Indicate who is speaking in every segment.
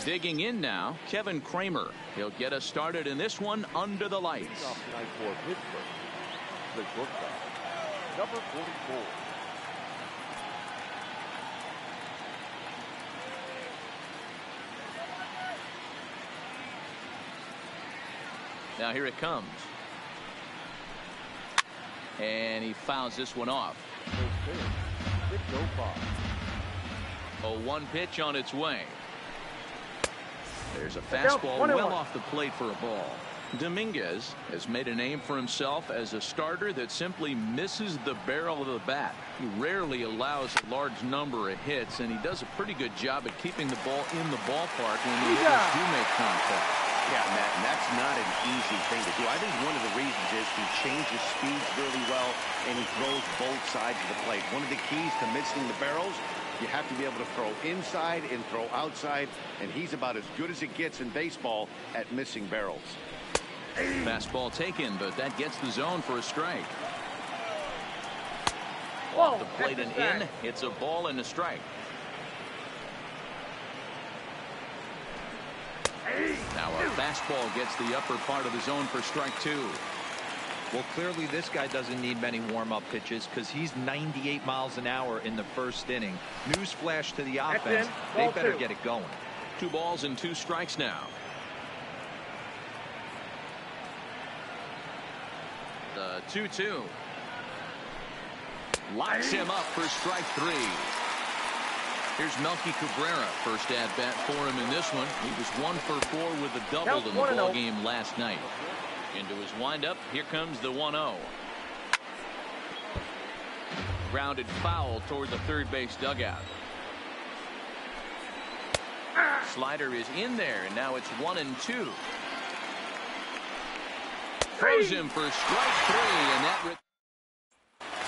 Speaker 1: Digging in now, Kevin Kramer. He'll get us started in this one under the lights.
Speaker 2: Off night for Pittsburgh. The shortstop, number 44.
Speaker 1: Now here it comes. And he fouls this one off. 0-1 pitch on its way. There's a fastball well off the plate for a ball. Dominguez has made a name for himself as a starter that simply misses the barrel of the bat. He rarely allows a large number of hits, and he does a pretty good job at keeping the ball in the ballpark when the hitters do make contact.
Speaker 3: Yeah, Matt, and that's not an easy thing to do. I think one of the reasons is he changes speeds really well, and he throws both sides of the plate. One of the keys to missing the barrels, you have to be able to throw inside and throw outside, and he's about as good as it gets in baseball at missing barrels.
Speaker 1: Fastball taken, but that gets the zone for a strike. Off the plate and in. It's a ball and a strike. Now a fastball gets the upper part of the zone for strike two.
Speaker 4: Well, clearly this guy doesn't need many warm-up pitches because he's 98 miles an hour in the first inning. Newsflash to the offense. They better get it going.
Speaker 1: 2 balls and 2 strikes now. The 2-2. Locks him up for strike 3. Here's Melky Cabrera, first at-bat for him in this one. He was 1 for 4 with a double in the ballgame last night. Into his windup, here comes the 1-0. Grounded foul toward the third base dugout. Slider is in there, and now it's 1-2. Throws him for strike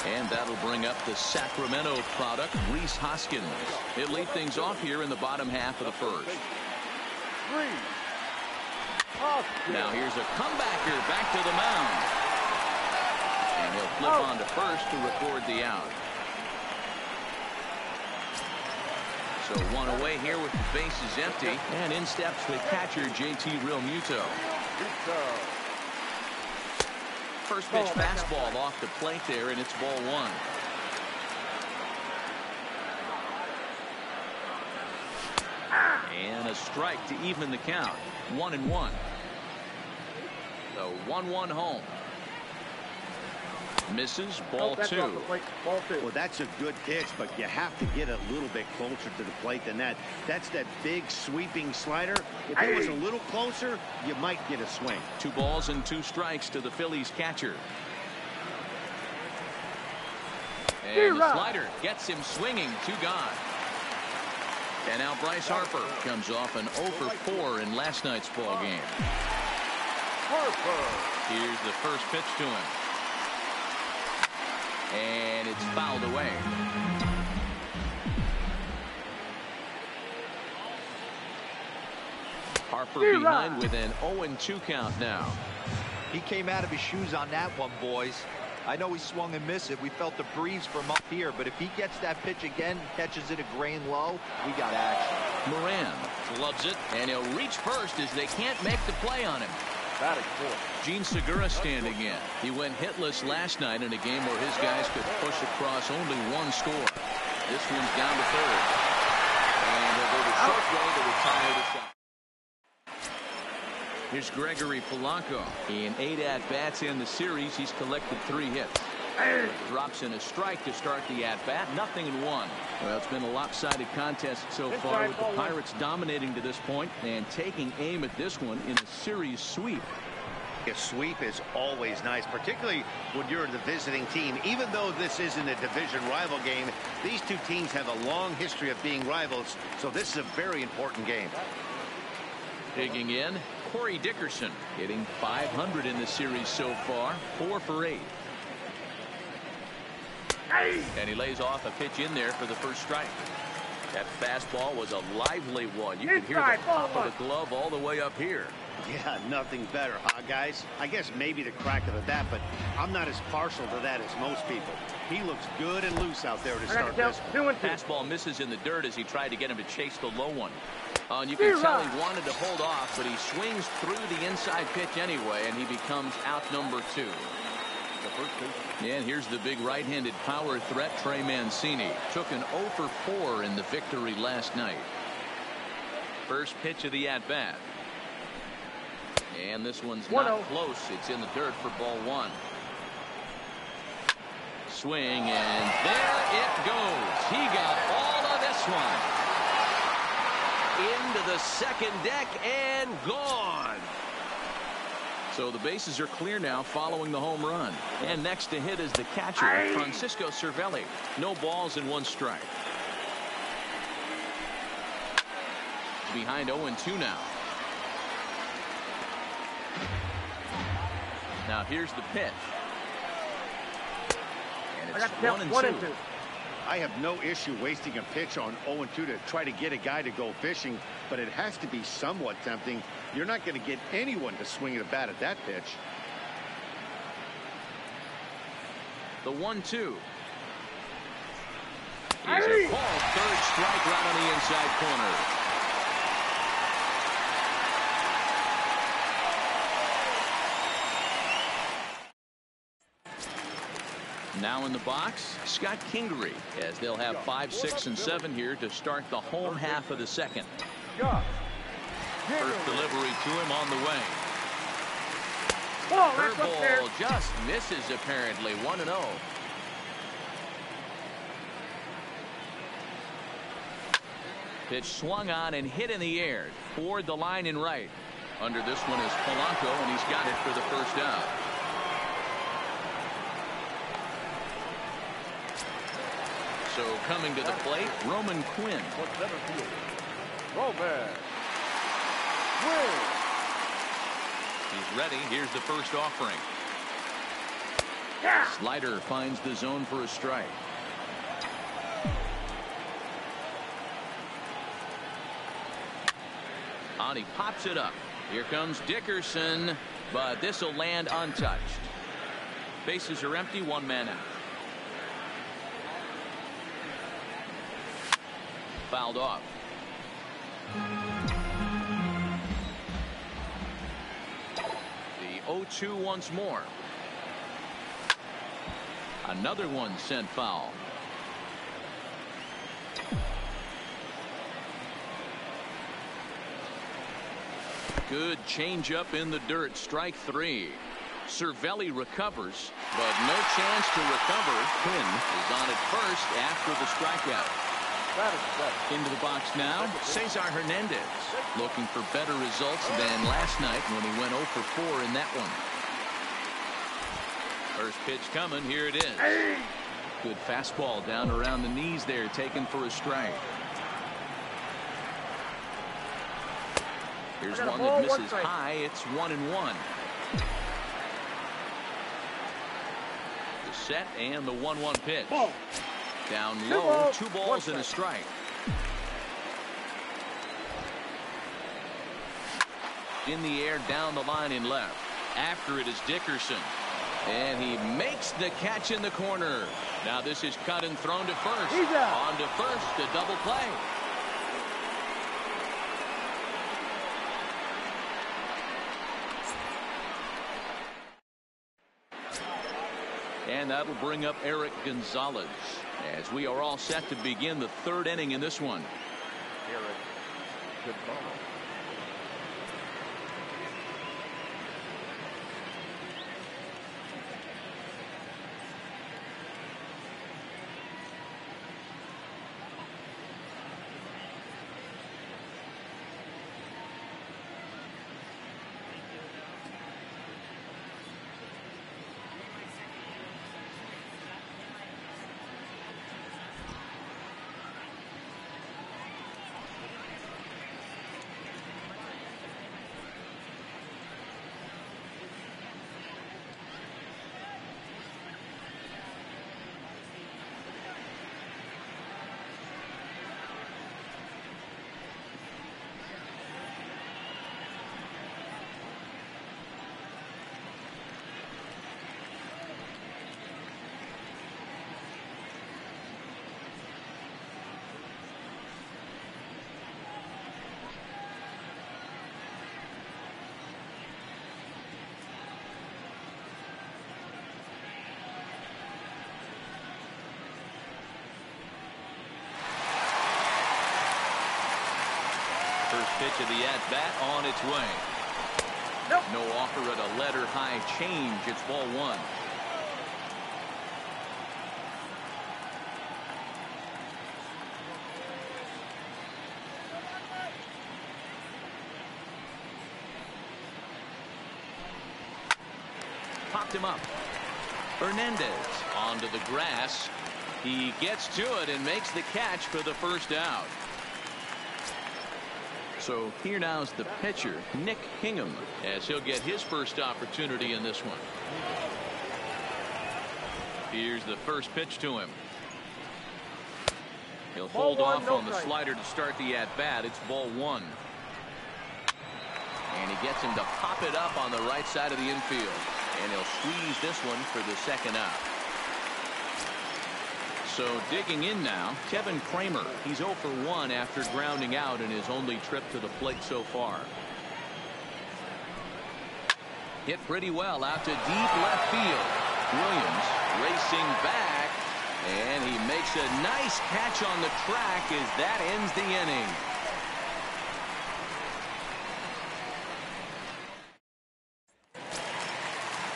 Speaker 1: 3, and that'll bring up the Sacramento product, Rhys Hoskins. He'll lead things off here in the bottom half of the first. Now here's a comebacker back to the mound. And he'll flip on to first to record the out. So 1 away here with the bases empty. And in steps the catcher, JT Realmuto. First pitch fastball off the plate there, and it's ball 1. And a strike to even the count. 1-1. So 1-1 home. Misses, ball 2.
Speaker 3: Well, that's a good pitch, but you have to get a little bit closer to the plate than that. That's that big sweeping slider. If it was a little closer, you might get a swing.
Speaker 1: 2 balls and 2 strikes to the Phillies catcher. And the slider gets him swinging. 2 gone. And now Bryce Harper comes off an 0 for 4 in last night's ball game. Here's the first pitch to him. And it's fouled away. Harper behind with an 0-2 count now.
Speaker 4: He came out of his shoes on that one, boys. I know he swung and missed it. We felt the breeze from up here, but if he gets that pitch again and catches it a grain low, we got action.
Speaker 1: Moran loves it, and he'll reach first as they can't make the play on him.
Speaker 2: Batting fourth.
Speaker 1: Gene Segura standing in. He went hitless last night in a game where his guys could push across only 1 score. This one's down to third. And he'll go to short way to retire the shot. Here's Gregory Polanco. In 8 at-bats in the series, he's collected 3 hits. Drops in a strike to start the at-bat. 0-1. Well, it's been a lopsided contest so far, with the Pirates dominating to this point and taking aim at this one in a series sweep.
Speaker 3: A sweep is always nice, particularly when you're the visiting team. Even though this isn't a division rival game, these 2 teams have a long history of being rivals, so this is a very important game.
Speaker 1: Digging in, Corey Dickerson hitting .500 in the series so far, 4 for 8. And he lays off a pitch in there for the first strike. That fastball was a lively one. You can hear the pop of the glove all the way up here.
Speaker 3: Yeah, nothing better, huh, guys? I guess maybe the crack of the bat, but I'm not as partial to that as most people. He looks good and loose out there to start this one.
Speaker 1: Fastball misses in the dirt as he tried to get him to chase the low one. Oh, and you can tell he wanted to hold off, but he swings through the inside pitch anyway, and he becomes out number 2. And here's the big right-handed power threat, Trey Mancini. Took an 0 for 4 in the victory last night. First pitch of the at-bat. And this one's not close. It's in the dirt for ball 1. Swing, and there it goes. He got all of this one. Into the second deck and gone. So the bases are clear now following the home run. And next to hit is the catcher, Francisco Cervelli. No balls and 1 strike. Behind 0-2 now. Now here's the pitch. And it's 1-2.
Speaker 3: I have no issue wasting a pitch on 0-2 to try to get a guy to go fishing, but it has to be somewhat tempting. You're not going to get anyone to swing at a bat at that pitch.
Speaker 1: The 1-2. He's a ball. Third strike right on the inside corner. Now in the box, Scott Kingery, as they'll have 5, 6, and 7 here to start the home half of the second. First delivery to him on the way. Curveball just misses apparently. 1-0. Pitch swung on and hit in the air toward the line and right. Under this one is Polanco, and he's got it for the first out. So coming to the plate, Roman Quinn.
Speaker 2: Roman Quinn.
Speaker 1: He's ready. Here's the first offering. Slider finds the zone for a strike. On, he pops it up. Here comes Dickerson, but this will land untouched. Bases are empty, 1 man out. Fouled off. The 0-2 once more. Another one sent foul. Good changeup in the dirt. Strike 3. Cervelli recovers, but no chance to recover. Quinn is on at first after the strikeout. Into the box now, Cesar Hernandez, looking for better results than last night when he went 0 for 4 in that one. First pitch coming, here it is. Good fastball down around the knees there, taken for a strike. Here's one that misses high. It's 1-1. The set and the 1-1 pitch. Down low, 2 balls and a strike. In the air, down the line in left. After it is Dickerson. And he makes the catch in the corner. Now this is cut and thrown to first. On to first, a double play. And that'll bring up Eric Gonzalez, as we are all set to begin the 3rd inning in this one.
Speaker 2: Eric Gonzalez.
Speaker 1: First pitch of the at-bat on its way.
Speaker 2: Nope.
Speaker 1: No offer at a letter high change. It's ball one. Popped him up. Hernandez onto the grass. He gets to it and makes the catch for the first out. So here now is the pitcher, Nick Hingham, as he'll get his first opportunity in this one. Here's the first pitch to him. He'll hold off on the slider to start the at-bat. It's ball one. And he gets him to pop it up on the right side of the infield. And he'll squeeze this one for the second out. So digging in now, Kevin Kramer. He's 0 for 1 after grounding out in his only trip to the plate so far. Hit pretty well out to deep left field. Williams racing back, and he makes a nice catch on the track as that ends the inning.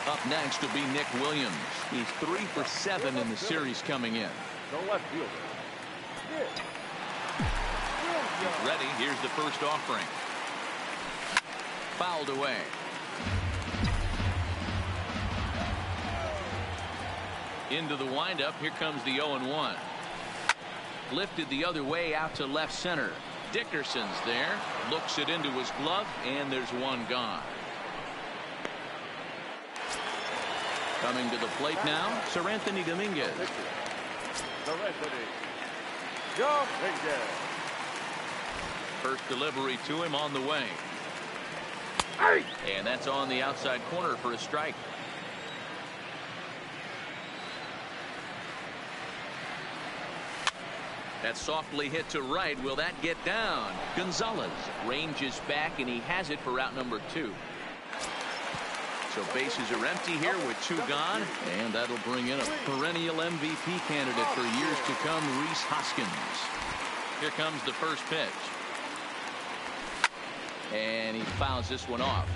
Speaker 1: Up next will be Nick Williams. He's 3 for 7 in the series coming in.
Speaker 2: No left fielder.
Speaker 1: He's ready. Here's the first offering. Fouled away. Into the windup. Here comes the 0-1. Lifted the other way out to left center. Dickerson's there. Looks it into his glove, and there's one gone. Coming to the plate now, Sir Anthony Dominguez. First delivery to him on the way. And that's on the outside corner for a strike. That's softly hit to right. Will that get down? Gonzalez ranges back, and he has it for out number 2. So bases are empty here with 2 gone, and that'll bring in a perennial MVP candidate for years to come, Rhys Hoskins. Here comes the first pitch. And he fouls this one off.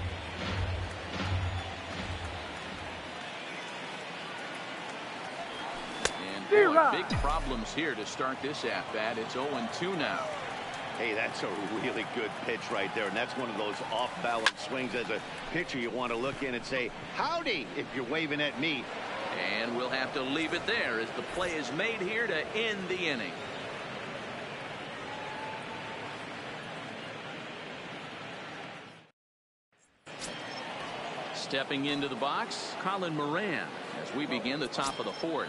Speaker 1: And boy, big problems here to start this at-bat. It's 0-2 now.
Speaker 3: Hey, that's a really good pitch right there, and that's one of those off-balance swings. As a pitcher, you want to look in and say, howdy, if you're waving at me.
Speaker 1: And we'll have to leave it there as the play is made here to end the inning. Stepping into the box, Colin Moran, as we begin the top of the 4th.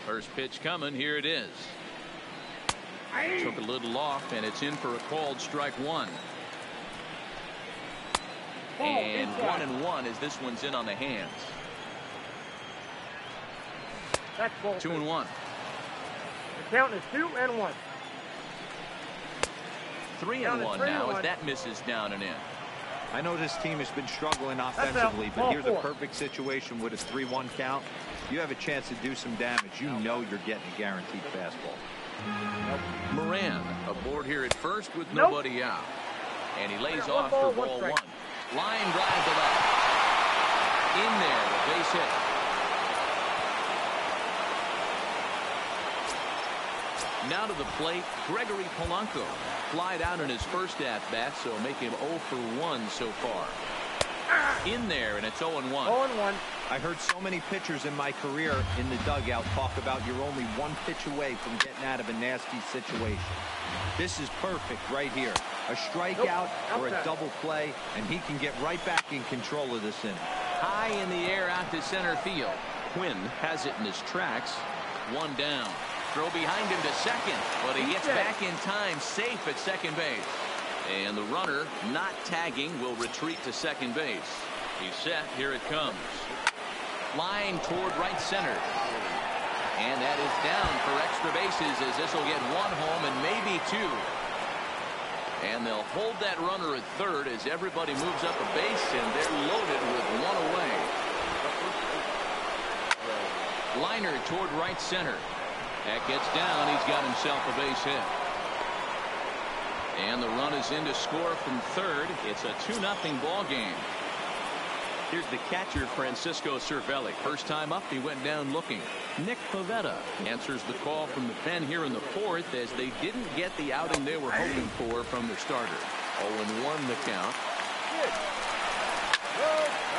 Speaker 1: First pitch coming. Here it is. Took a little off, and it's in for a called strike 1. And 1-1 as this one's in on the hands. 2-1.
Speaker 2: The count is 2-1.
Speaker 1: 3-1 now as that misses down and in.
Speaker 4: I know this team has been struggling offensively, but here's a perfect situation with a 3-1 count. You have a chance to do some damage. You know you're getting a guaranteed fastball.
Speaker 1: Moran aboard here at first with nobody out. And he lays off for ball 1. Line drive to left. In there, the base hit. Now to the plate, Gregory Polanco. Flied out in his first at-bat, so make him 0 for 1 so far. In there, and it's 0-1.
Speaker 2: 0-1.
Speaker 4: I heard so many pitchers in my career in the dugout talk about you're only 1 pitch away from getting out of a nasty situation. This is perfect right here. A strikeout or a double play, and he can get right back in control of this inning.
Speaker 1: High in the air out to center field. Quinn has it in his tracks. 1 down. Throw behind him to second, but he gets back in time, safe at second base. And the runner, not tagging, will retreat to second base. He's set. Here it comes. Line toward right center. And that is down for extra bases as this will get 1 home and maybe 2. And they'll hold that runner at third as everybody moves up a base, and they're loaded with 1 away. Liner toward right center. That gets down. He's got himself a base hit. And the run is in to score from third. It's a 2-0 ball game. Here's the catcher, Francisco Cervelli. First time up, he went down looking. Nick Pivetta answers the call from the pen here in the fourth, as they didn't get the outing they were hoping for from the starter. 0-1 the count.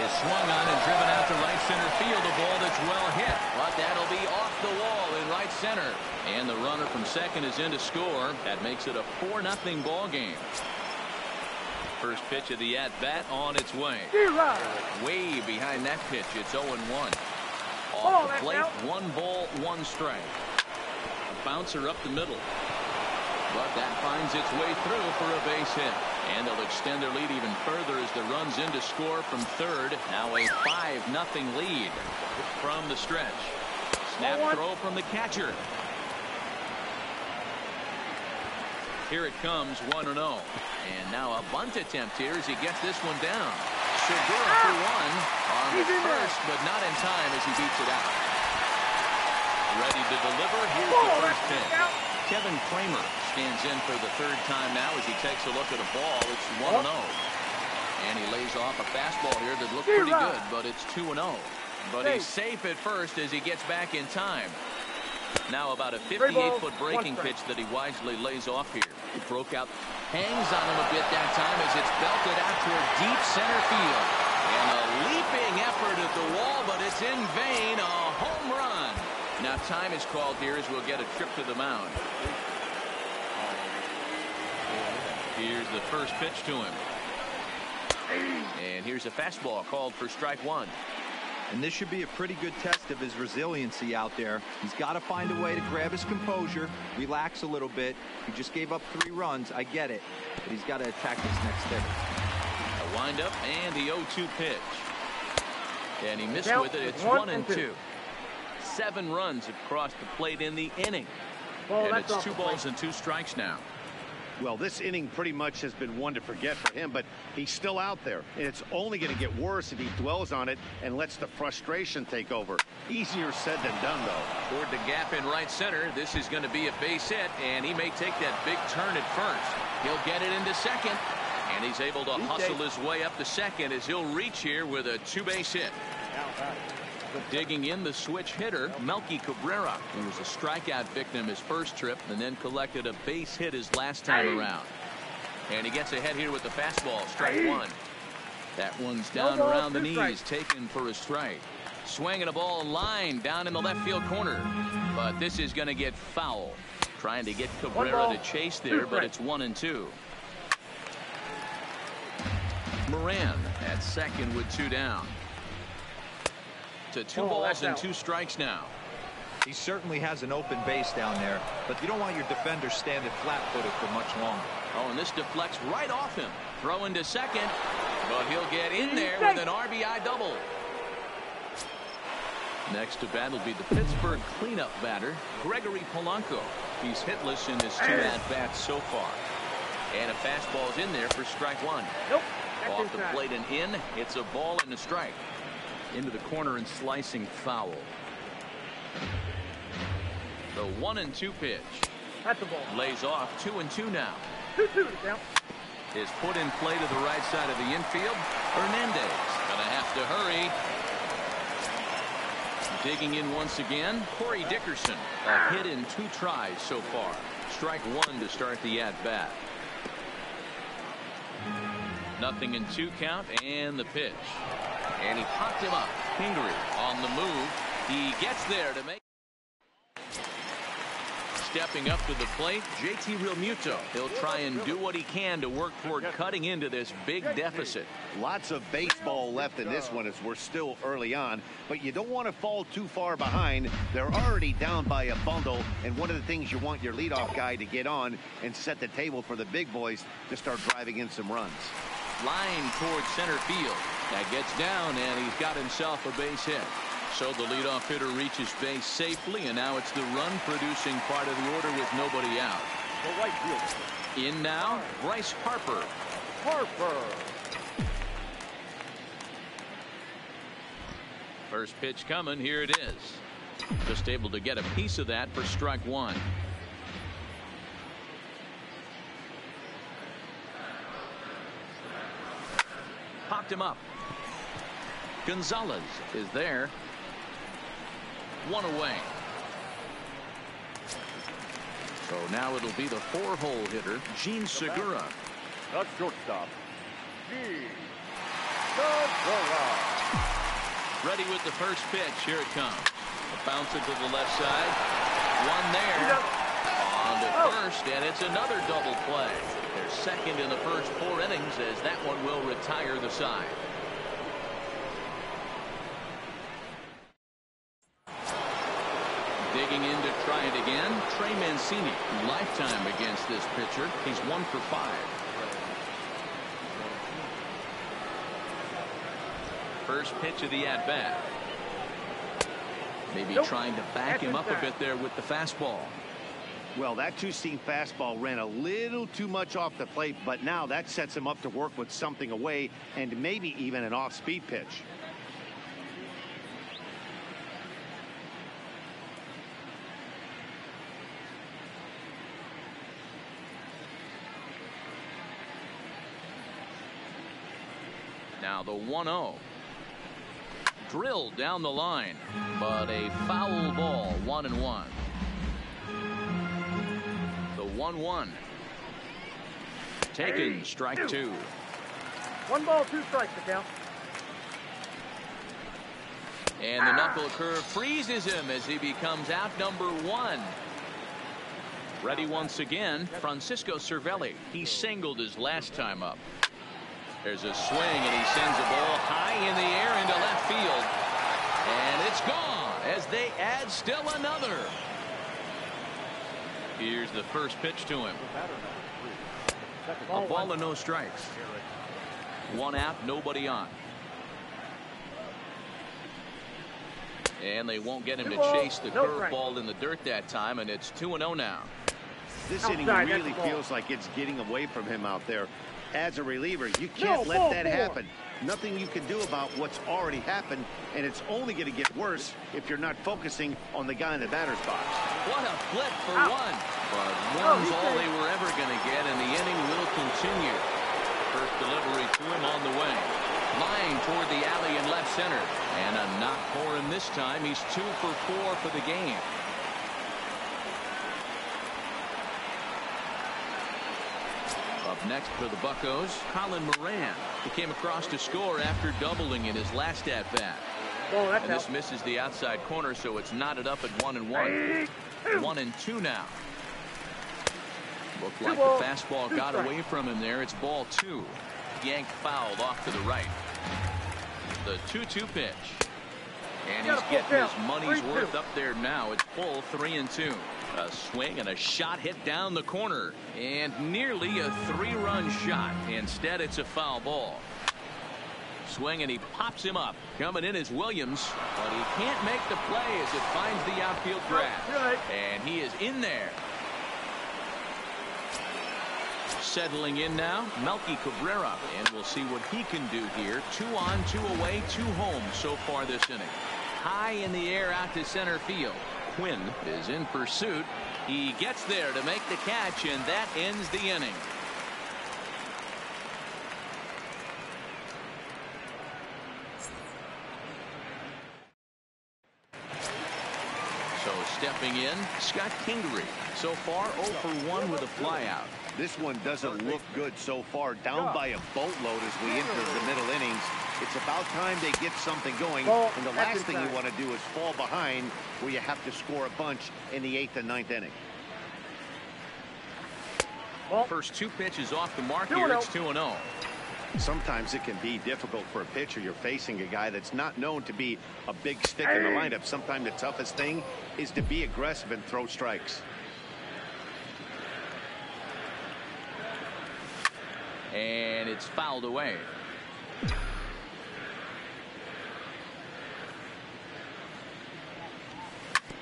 Speaker 1: Is swung on and driven out to right center field. A ball that's well hit, but that'll be off the wall in right center. And the runner from second is in to score. That makes it a 4-0 ball game. First pitch of the at-bat on its way. Way behind that pitch. It's 0-1. Off the plate, 1 ball, 1 strike. A bouncer up the middle. But that finds its way through for a base hit. And they'll extend their lead even further as the run's in to score from third. Now a 5-0 lead from the stretch. Snap throw from the catcher. Here it comes, 1-0. And now a bunt attempt here as he gets this one down. Segura for one on the first, but not in time as he beats it out. Ready to deliver. Here's the first pitch. Kevin Kramer stands in for the third time now as he takes a look at a ball. It's 1-0. And he lays off a fastball here that looked pretty good, but it's 2-0. But he's safe at first as he gets back in time. Now about a 58-foot breaking pitch that he wisely lays off here. He broke out, hangs on him a bit that time as it's belted out toward deep center field. And a leaping effort at the wall, but it's in vain. A home run. Now time is called here as we'll get a trip to the mound. Here's the first pitch to him. And here's a fastball called for strike one.
Speaker 4: And this should be a pretty good test of his resiliency out there. He's got to find a way to grab his composure, relax a little bit. He just gave up 3 runs. I get it. But he's got to attack this next hitter.
Speaker 1: A windup and the 0-2 pitch. And he missed with it. It's 1-2. 7 runs across the plate in the inning. And it's 2 balls and 2 strikes now.
Speaker 3: Well, this inning pretty much has been one to forget for him, but he's still out there. And it's only going to get worse if he dwells on it and lets the frustration take over. Easier said than done, though.
Speaker 1: Toward the gap in right center. This is going to be a base hit, and he may take that big turn at first. He'll get it into second, and he's able to hustle his way up to second as he'll reach here with a 2-base hit. Digging in the switch hitter, Melky Cabrera. He was a strikeout victim his first trip and then collected a base hit his last time around. And he gets ahead here with the fastball, strike one. That one's down around the knees, taken for a strike. Swinging a ball line down in the left field corner. But this is going to get foul. Trying to get Cabrera to chase there, but it's 1-2. Moran at second with 2 down. To 2 balls and 2 strikes now.
Speaker 4: He certainly has an open base down there, but you don't want your defender standing flat-footed for much longer.
Speaker 1: Oh, and this deflects right off him. Throw into second, but he'll get in there with an RBI double. Next to bat will be the Pittsburgh cleanup batter, Gregory Polanco. He's hitless in his 2 at-bats so far. And a fastball's in there for strike one. Off the plate and in. It's a ball and a strike. Into the corner and slicing foul. The 1-2 pitch.
Speaker 2: That's the ball.
Speaker 1: Lays off 2-2 now.
Speaker 2: 2-2 down.
Speaker 1: Is put in play to the right side of the infield. Hernandez gonna have to hurry. Digging in once again, Corey Dickerson. A hit in 2 tries so far. Strike one to start the at-bat. 0-2 count and the pitch. And he popped him up. Pingree on the move. He gets there to make. Stepping up to the plate, JT Realmuto. He'll try and do what he can to work toward cutting into this big deficit.
Speaker 3: Lots of baseball left in this one as we're still early on, but you don't want to fall too far behind. They're already down by a bundle, and one of the things you want your leadoff guy to get on and set the table for the big boys to start driving in some runs.
Speaker 1: Line towards center field. That gets down, and he's got himself a base hit. So the leadoff hitter reaches base safely, and now it's the run-producing part of the order with nobody out.
Speaker 2: The right fielder.
Speaker 1: In now, Bryce Harper. First pitch coming. Here it is. Just able to get a piece of that for strike one. Popped him up. Gonzalez is there. One away. So now it'll be the 4-hole hitter, Gene Segura.
Speaker 2: The shortstop, Gene Segura.
Speaker 1: Ready with the first pitch. Here it comes. A bouncer to the left side. One there. On to first, and it's another double play. They're second in the first 4 innings as that one will retire the side. Digging in to try it again, Trey Mancini. Lifetime against this pitcher. He's 1 for 5. First pitch of the at-bat. Maybe trying to back him up a bit there with the fastball.
Speaker 3: Well, that two-seam fastball ran a little too much off the plate, but now that sets him up to work with something away and maybe even an off-speed pitch.
Speaker 1: Now the 1-0. Drilled down the line, but a foul ball. 1-1. The 1-1. Taken, strike 2.
Speaker 5: 1 ball, 2 strikes to count.
Speaker 1: And the knuckle curve freezes him as he becomes out number 1. Ready once again, Francisco Cervelli. He singled his last time up. There's a swing, and he sends a ball high in the air into left field. And it's gone as they add still another. Here's the first pitch to him. A ball and no strikes. 1 out, nobody on. And they won't get him to chase the curveball in the dirt that time, and it's 2-0 now.
Speaker 3: This inning really feels like it's getting away from him out there. As a reliever, you can't let that happen. Nothing you can do about what's already happened, and it's only going to get worse if you're not focusing on the guy in the batter's box.
Speaker 1: What a flip for 1. But one's all they were ever going to get, and the inning will continue. First delivery to him on the way. Flying toward the alley in left center. And a knock for him this time. He's 2 for 4 for the game. Up next for the Buccos, Colin Moran. He came across to score after doubling in his last at-bat. And this misses the outside corner, so it's knotted up at 1-1. 1-2 now. Looked like the fastball got away from him there. It's ball 2. Yanked fouled off to the right. The 2-2 pitch. And he's getting his money's worth up there now. It's full 3-2. A swing and a shot hit down the corner. And nearly a 3-run shot. Instead, it's a foul ball. Swing, and he pops him up. Coming in is Williams, but he can't make the play as it finds the outfield grass. And he is in there. Settling in now, Melky Cabrera, and we'll see what he can do here. 2 on, 2 away, 2 home so far this inning. High in the air out to center field. Quinn is in pursuit. He gets there to make the catch, and that ends the inning. So stepping in, Scott Kingery. So far 0 for 1 with a flyout.
Speaker 3: This one doesn't look good so far. Down by a boatload as we enter the middle innings. It's about time they get something going. And the last thing you want to do is fall behind where you have to score a bunch in the 8th and 9th inning.
Speaker 1: First 2 pitches off the mark here. It's 2-0.
Speaker 3: Sometimes it can be difficult for a pitcher. You're facing a guy that's not known to be a big stick in the lineup. Sometimes the toughest thing is to be aggressive and throw strikes.
Speaker 1: And it's fouled away.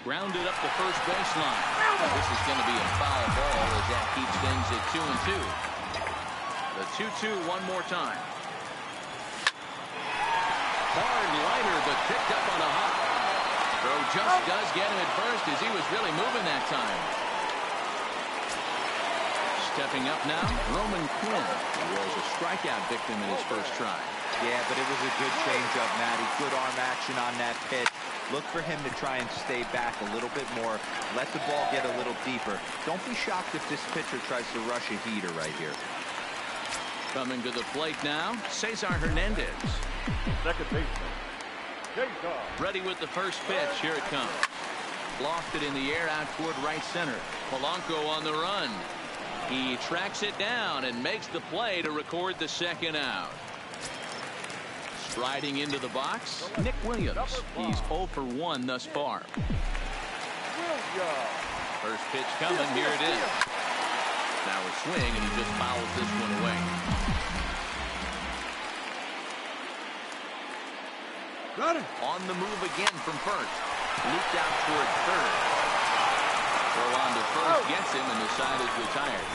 Speaker 1: Grounded up the first baseline. This is going to be a foul ball as that keeps things at 2-2. The 2-2 one more time. Hard liner, but picked up on a hop. Throw just does get him at first as he was really moving that time. Stepping up now, Roman Quinn, who was a strikeout victim in his first try.
Speaker 4: Yeah, but it was a good changeup, Matty. Good arm action on that pitch. Look for him to try and stay back a little bit more. Let the ball get a little deeper. Don't be shocked if this pitcher tries to rush a heater right here.
Speaker 1: Coming to the plate now, Cesar Hernandez.
Speaker 2: Second baseman. Cesar.
Speaker 1: Ready with the first pitch. Here it comes. Lofted in the air out toward right center. Polanco on the run. He tracks it down and makes the play to record the second out. Striding into the box, Nick Williams. He's 0 for 1 thus far. First pitch coming. Here it is. Now a swing, and he just fouls this one away.
Speaker 2: Got it.
Speaker 1: On the move again from first. Looped out toward third. Throw on to first gets him, and the side is retired.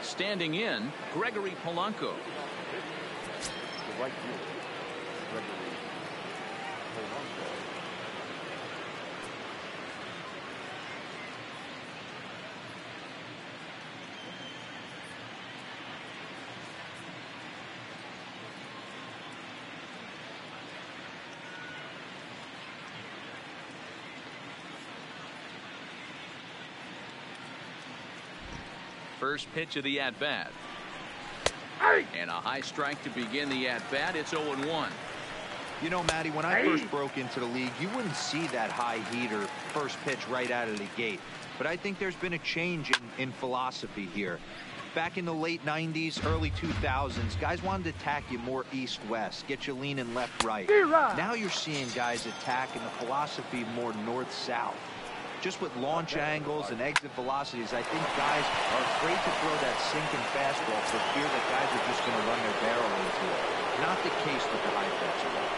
Speaker 1: Standing in, Gregory Polanco.
Speaker 2: The right fielder, Gregory Polanco.
Speaker 1: First pitch of the at-bat. And a high strike to begin the at-bat. It's 0-1.
Speaker 4: You know, Matty, when I first broke into the league, you wouldn't see that high heater first pitch right out of the gate. But I think there's been a change in philosophy here. Back in the late 90s, early 2000s, guys wanted to attack you more east-west, get you leaning left-right. Now you're seeing guys attack in the philosophy more north-south. Just with launch angles and exit velocities, I think guys are afraid to throw that sinking fastball for fear that guys are just going to run their barrel into it. Not the case with the high fastball.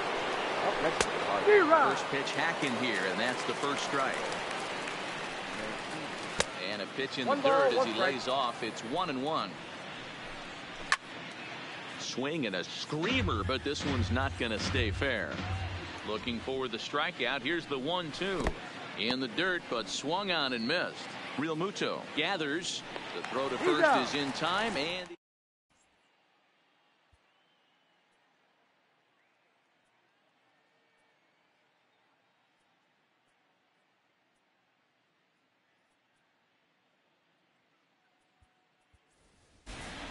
Speaker 1: First pitch hacking here, and that's the first strike. And a pitch in the third as he lays off. It's 1-1. Swing and a screamer, but this one's not going to stay fair. Looking for the strikeout. Here's the 1-2. In the dirt, but swung on and missed. Real Muto gathers. The throw to first is in time, and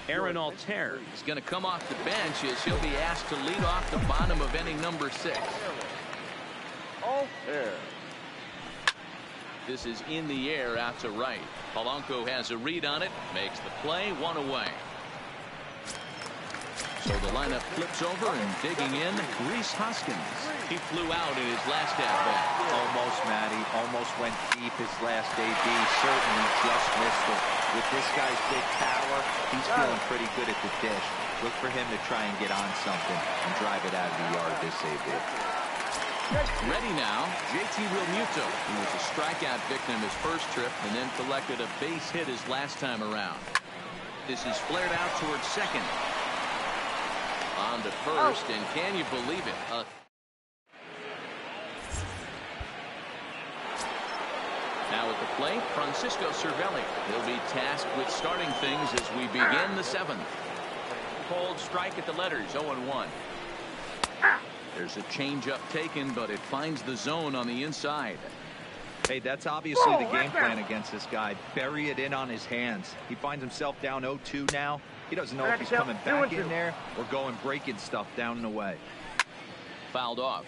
Speaker 1: Aaron Altair is going to come off the bench as he'll be asked to lead off the bottom of inning number 6.
Speaker 2: Altair.
Speaker 1: This is in the air out to right. Polanco has a read on it, makes the play, 1 away. So the lineup flips over, and digging in, Rhys Hoskins. He flew out in his last at-bat.
Speaker 4: Almost, Matty. Almost went deep his last AB. Certainly just missed it. With this guy's big power, he's feeling pretty good at the dish. Look for him to try and get on something and drive it out of the yard this AB.
Speaker 1: Ready now, JT Realmuto, who was a strikeout victim his first trip and then collected a base hit his last time around. This is flared out towards second. On to first, and can you believe it? Now at the plate, Francisco Cervelli. He'll be tasked with starting things as we begin the 7th. Cold strike at the letters, 0-1. There's a changeup taken, but it finds the zone on the inside.
Speaker 4: Hey, that's obviously the game plan against this guy. Bury it in on his hands. He finds himself down 0-2 now. He doesn't know if he's coming back in there or going breaking stuff down and away.
Speaker 1: Fouled off.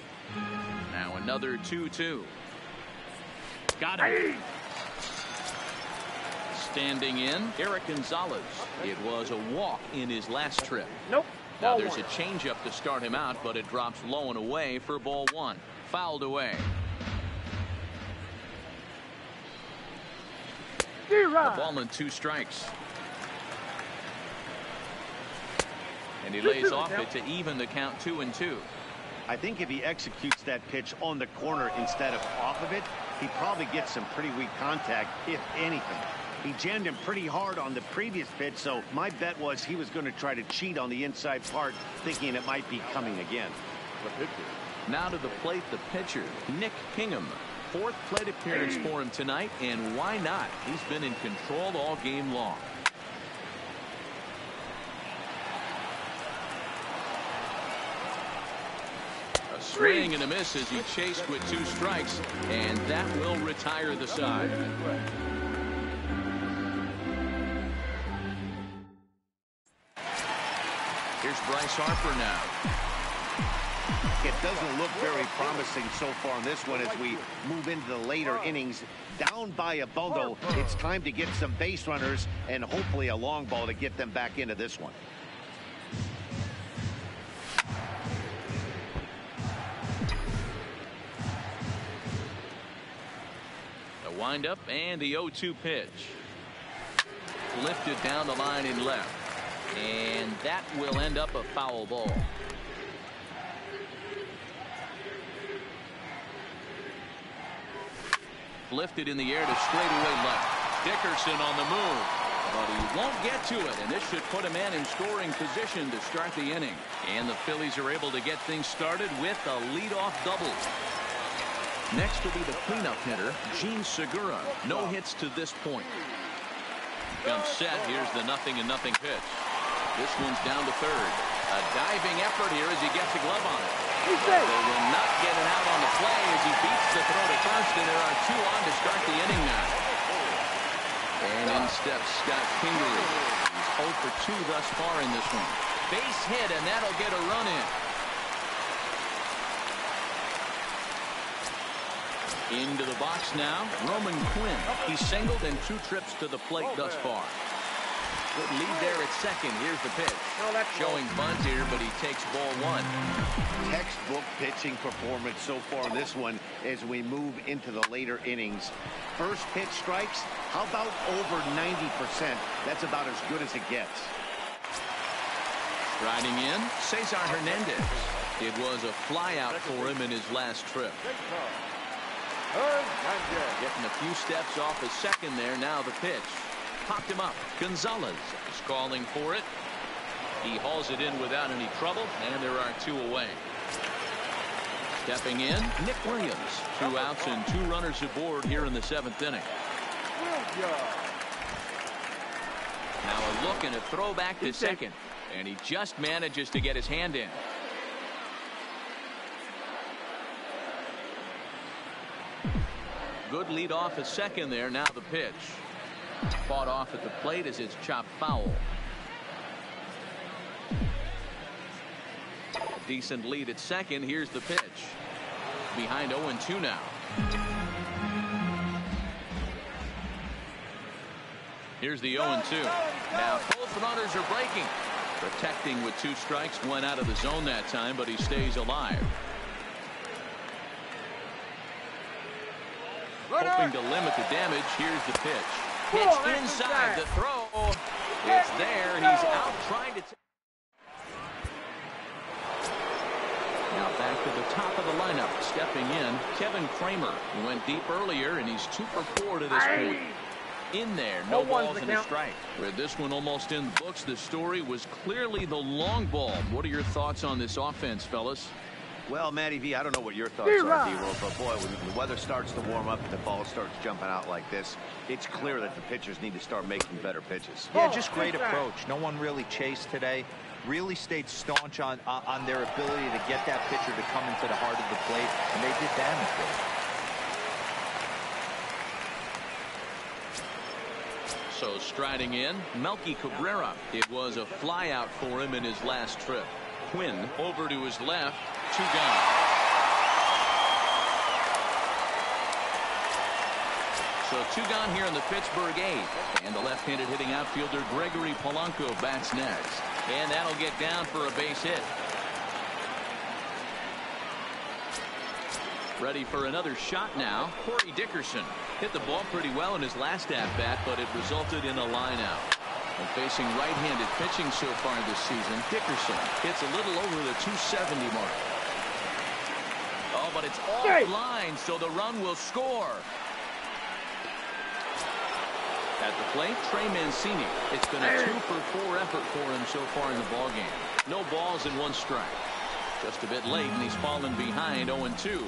Speaker 1: Now another 2-2. Got him. Standing in, Eric Gonzalez. It was a walk in his last trip.
Speaker 5: Nope.
Speaker 1: Now there's a changeup to start him out, but it drops low and away for ball 1. Fouled away. A ball and 2 strikes. And he lays off it to even the count 2-2.
Speaker 3: I think if he executes that pitch on the corner instead of off of it, he probably gets some pretty weak contact, if anything. He jammed him pretty hard on the previous pitch, so my bet was he was going to try to cheat on the inside part, thinking it might be coming again.
Speaker 2: The pitcher.
Speaker 1: Now to the plate, the pitcher, Nick Kingham. 4th plate appearance for him tonight, and why not? He's been in control all game long. A swing and a miss as he chased with 2 strikes, and that will retire the side. Here's Bryce Harper now.
Speaker 3: It doesn't look very promising so far in this one as we move into the later innings. Down by a bundle, it's time to get some base runners and hopefully a long ball to get them back into this one.
Speaker 1: The windup and the 0-2 pitch. Lifted down the line in left. And that will end up a foul ball. Lifted in the air to straightaway left. Dickerson on the move, but he won't get to it, and this should put a man in scoring position to start the inning. And the Phillies are able to get things started with a leadoff double. Next will be the cleanup hitter, Gene Segura. No hits to this point. Comes set. Here's the 0-0 pitch. This one's down to third. A diving effort here as he gets a glove on it. They will not get it out on the play as he beats the throw to first, and there are 2 on to start the inning now. And in steps Scott Kingery. He's 0 for 2 thus far in this one. Base hit, and that'll get a run in. Into the box now, Roman Quinn. He's singled and 2 trips to the plate thus far. Good lead there at second. Here's the pitch. Showing bunt here, but he takes ball 1.
Speaker 3: Textbook pitching performance so far in this one as we move into the later innings. First pitch strikes, how about over 90%? That's about as good as it gets.
Speaker 1: Riding in, Cesar Hernandez. It was a flyout for him in his last trip. Getting a few steps off a second there. Now the pitch. Popped him up. Gonzalez is calling for it. He hauls it in without any trouble, and there are 2 away. Stepping in, Nick Williams. 2 outs and 2 runners aboard here in the 7th inning. Now a look and a throw back to second, and he just manages to get his hand in. Good lead off at second there. Now the pitch. Fought off at the plate as it's chopped foul. Decent lead at second. Here's the pitch. Behind 0-2 now. Here's the 0-2. Now both runners are breaking. Protecting with 2 strikes. Went out of the zone that time, but he stays alive. Hoping to limit the damage. Here's the pitch. Pitch inside. The throw. It's there. He's out trying to. Now back to the top of the lineup. Stepping in, Kevin Kramer. He went deep earlier, and he's 2 for 4 to this point. In there, no balls and a strike. With this one almost in the books, the story was clearly the long ball. What are your thoughts on this offense, fellas?
Speaker 3: Well, Matty V, I don't know what your thoughts are, D-Roll, but boy, when the weather starts to warm up and the ball starts jumping out like this, it's clear that the pitchers need to start making better pitches.
Speaker 4: Yeah, just great approach. No one really chased today. Really stayed staunch on their ability to get that pitcher to come into the heart of the plate, and they did damage with it.
Speaker 1: So striding in, Melky Cabrera. It was a flyout for him in his last trip. Quinn over to his left. 2 gone. So 2 gone here in the Pittsburgh 8th. And the left-handed hitting outfielder Gregory Polanco bats next. And that'll get down for a base hit. Ready for another shot now. Corey Dickerson hit the ball pretty well in his last at-bat, but it resulted in a line-out. And facing right-handed pitching so far this season, Dickerson hits a little over the 270 mark. Oh, but it's offline, so the run will score. At the plate, Trey Mancini. It's been a 2-for-4 effort for him so far in the ballgame. No balls and 1 strike. Just a bit late, and he's fallen behind 0-2.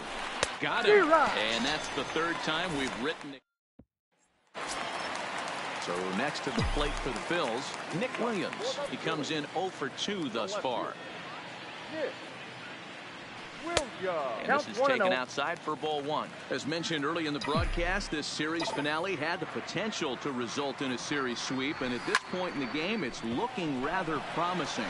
Speaker 1: Got him. And that's the 3rd time we've written it. So next to the plate for the Phils, Nick Williams. He comes in 0-for-2 thus far. And this is taken outside for ball 1. As mentioned early in the broadcast, this series finale had the potential to result in a series sweep, and at this point in the game, it's looking rather promising.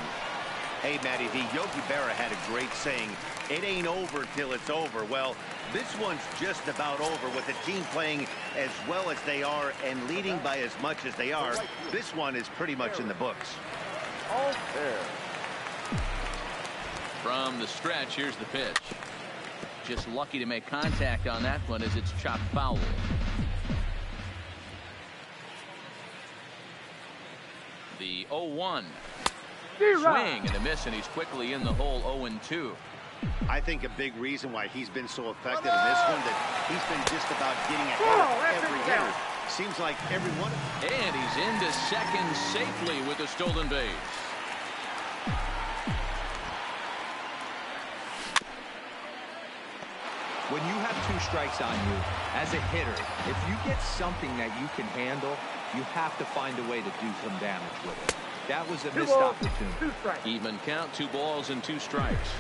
Speaker 3: Hey, Matty V, Yogi Berra had a great saying, it ain't over till it's over. Well, this one's just about over with the team playing as well as they are and leading by as much as they are. This one is pretty much in the books.
Speaker 2: All fair.
Speaker 1: From the stretch, here's the pitch. Just lucky to make contact on that one as it's chopped foul. The 0-1. Swing and a miss, and he's quickly in the hole 0-2.
Speaker 3: I think a big reason why he's been so effective in this one that he's been just about getting ahead of every hitter. Seems like every one of them.
Speaker 1: And he's into second safely with a stolen base.
Speaker 4: When you have 2 strikes on you, as a hitter, if you get something that you can handle, you have to find a way to do some damage with it. That was a missed opportunity.
Speaker 1: Even count, 2 balls and 2 strikes.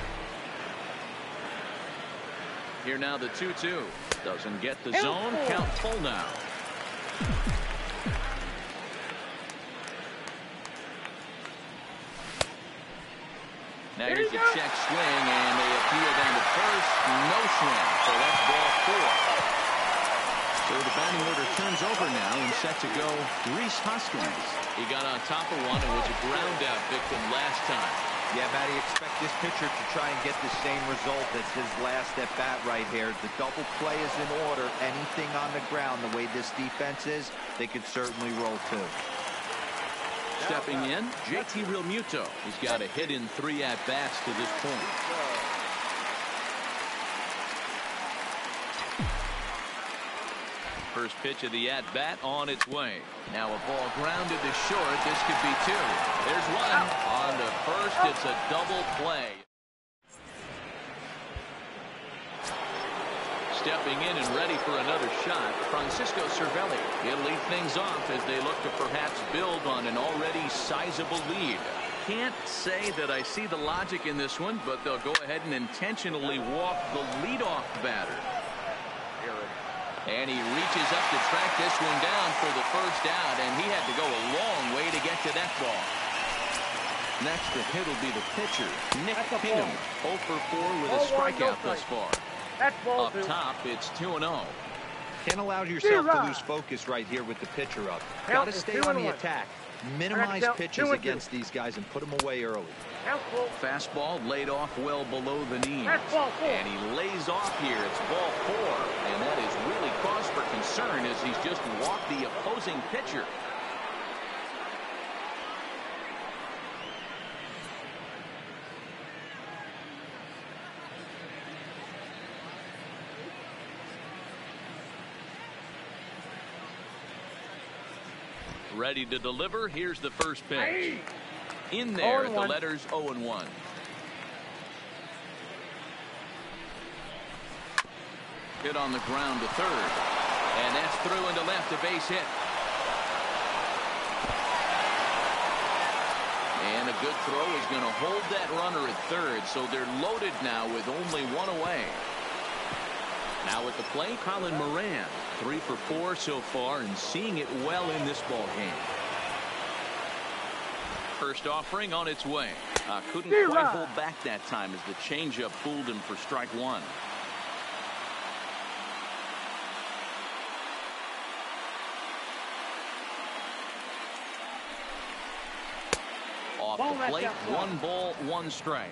Speaker 1: Here now the 2-2. Doesn't get the zone. Count full now. Now here's a check swing, and they appeal down to first. No swing, so that's ball 4. So the batting order turns over now, and set to go Rhys Hoskins. He got on top of one and was a ground out victim last time.
Speaker 4: Yeah, Matty, expect this pitcher to try and get the same result as his last at bat right here. The double play is in order. Anything on the ground, the way this defense is, they could certainly roll 2.
Speaker 1: Stepping in, JT Realmuto. He's got a hit in 3 at-bats to this point. First pitch of the at-bat on its way. Now a ball grounded to short. This could be 2. There's 1. On to first, it's a double play. Stepping in and ready for another shot, Francisco Cervelli. He'll lead things off as they look to perhaps build on an already sizable lead. Can't say that I see the logic in this one, but they'll go ahead and intentionally walk the leadoff batter. And he reaches up to track this one down for the first out, and he had to go a long way to get to that ball. Next to hit will be the pitcher, Nick Pingham, 0-for-4 with a strikeout thus far. Up top, it's 2-0.
Speaker 4: Can't allow yourself to lose focus right here with the pitcher up. Got to stay on the attack. Minimize pitches against these guys and put them away early.
Speaker 1: Fastball laid off well below the knees. And he lays off here. It's ball 4. And that is really cause for concern as he's just walked the opposing pitcher. Ready to deliver. Here's the first pitch. In there, the letters 0-1. Hit on the ground to third. And that's through into left, a base hit. And a good throw is going to hold that runner at third, so they're loaded now with only 1 away. Now at the plate, Colin Moran, 3-for-4 so far and seeing it well in this ball game. First offering on its way. Couldn't quite hold back that time as the changeup fooled him for strike 1. Off the plate, 1 ball, 1 strike.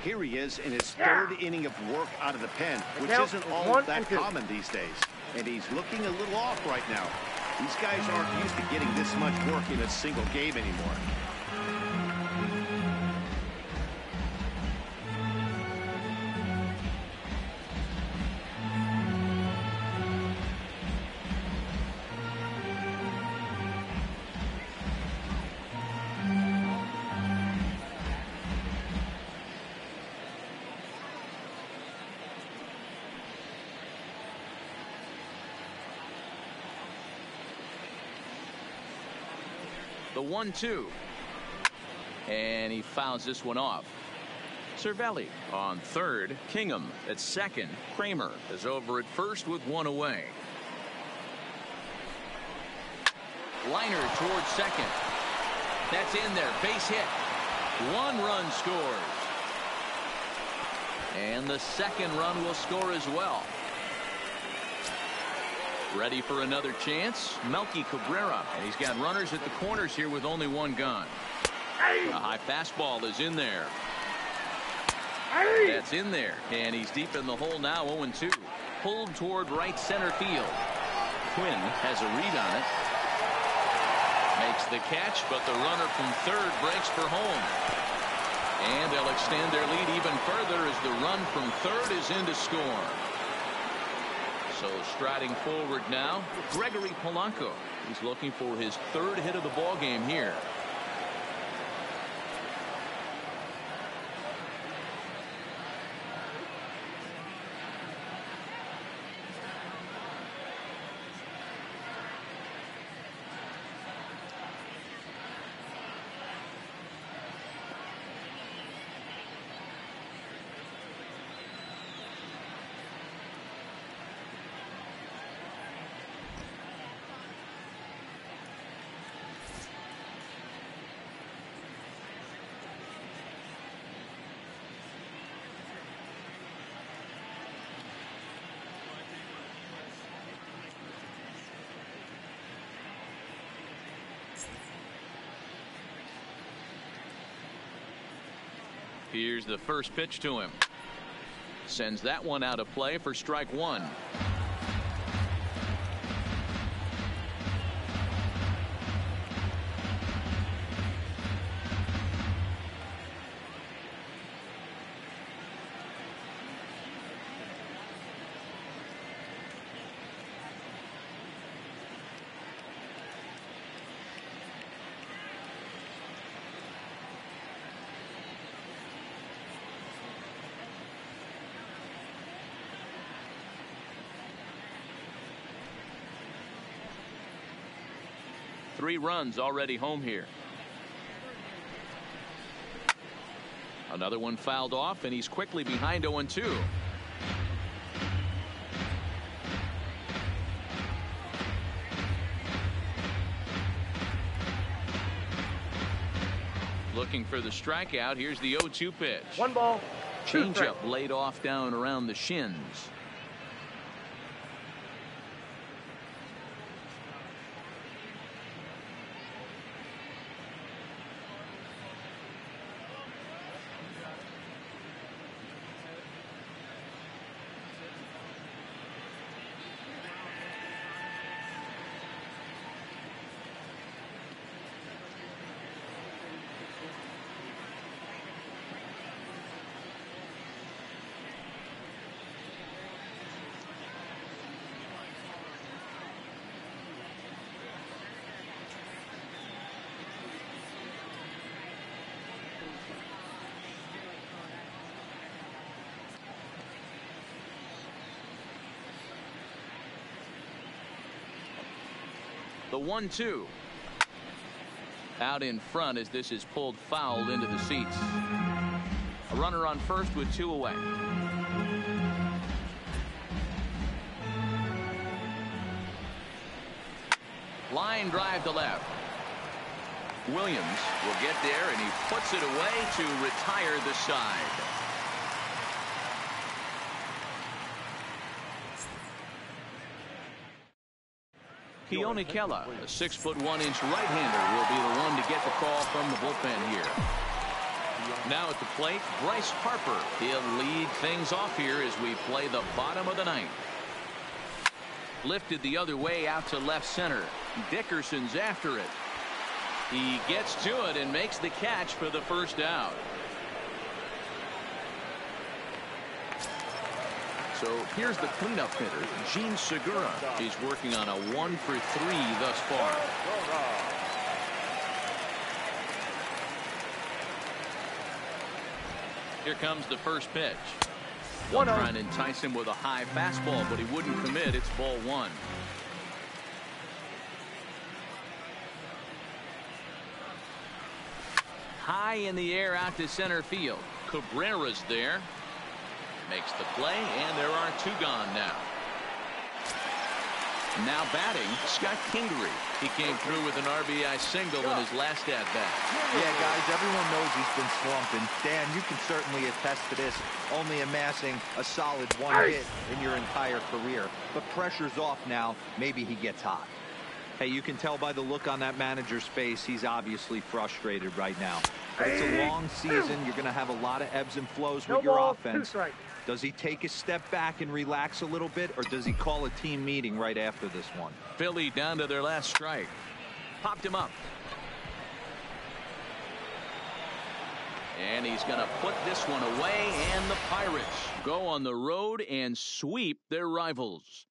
Speaker 3: Here he is in his 3rd inning of work out of the pen, which isn't all that common these days. And he's looking a little off right now. These guys aren't used to getting this much work in a single game anymore.
Speaker 1: The 1-2. And he fouls this one off. Cervelli on third. Kingham at second. Kramer is over at first with one away. Liner towards second. That's in there. Base hit. 1 run scores. And the second run will score as well. Ready for another chance. Melky Cabrera. And he's got runners at the corners here with only 1 gone. A high fastball is in there. That's in there. And he's deep in the hole now. 0-2. Pulled toward right center field. Quinn has a read on it. Makes the catch, but the runner from third breaks for home. And they'll extend their lead even further as the run from third is in to score. So striding forward now, Gregory Polanco. He's looking for his 3rd hit of the ball game here. Here's the first pitch to him. Sends that one out of play for strike 1. Three runs already home here. Another one fouled off, and he's quickly behind 0-2. Looking for the strikeout. Here's the 0-2 pitch.
Speaker 5: 1 ball.
Speaker 1: Changeup laid off down around the shins. The 1-2. Out in front as this is pulled foul into the seats. A runner on first with 2 away. Line drive to left. Williams will get there, and he puts it away to retire the side. Keone Kela, a 6'1" right-hander, will be the one to get the call from the bullpen here. Now at the plate, Bryce Harper. He'll lead things off here as we play the bottom of the 9th. Lifted the other way out to left center. Dickerson's after it. He gets to it and makes the catch for the first out. So here's the cleanup hitter, Gene Segura. He's working on a 1 for 3 thus far. Here comes the first pitch. They'll try and entice him with a high fastball, but he wouldn't commit. It's ball 1. high in the air out to center field. Cabrera's there. Makes the play, and there are two gone now. Now batting, Scott Kingery. He came through with an RBI single in his last at-bat.
Speaker 4: Yeah, guys, everyone knows he's been slumping. Dan, you can certainly attest to this, only amassing a solid one hit in your entire career. But pressure's off now. Maybe he gets hot. Hey, you can tell by the look on that manager's face, he's obviously frustrated right now. But it's a long season. You're going to have a lot of ebbs and flows with your offense. Does he take a step back and relax a little bit, or does he call a team meeting right after this one?
Speaker 1: Philly down to their last strike. Popped him up. And he's going to put this one away, and the Pirates go on the road and sweep their rivals.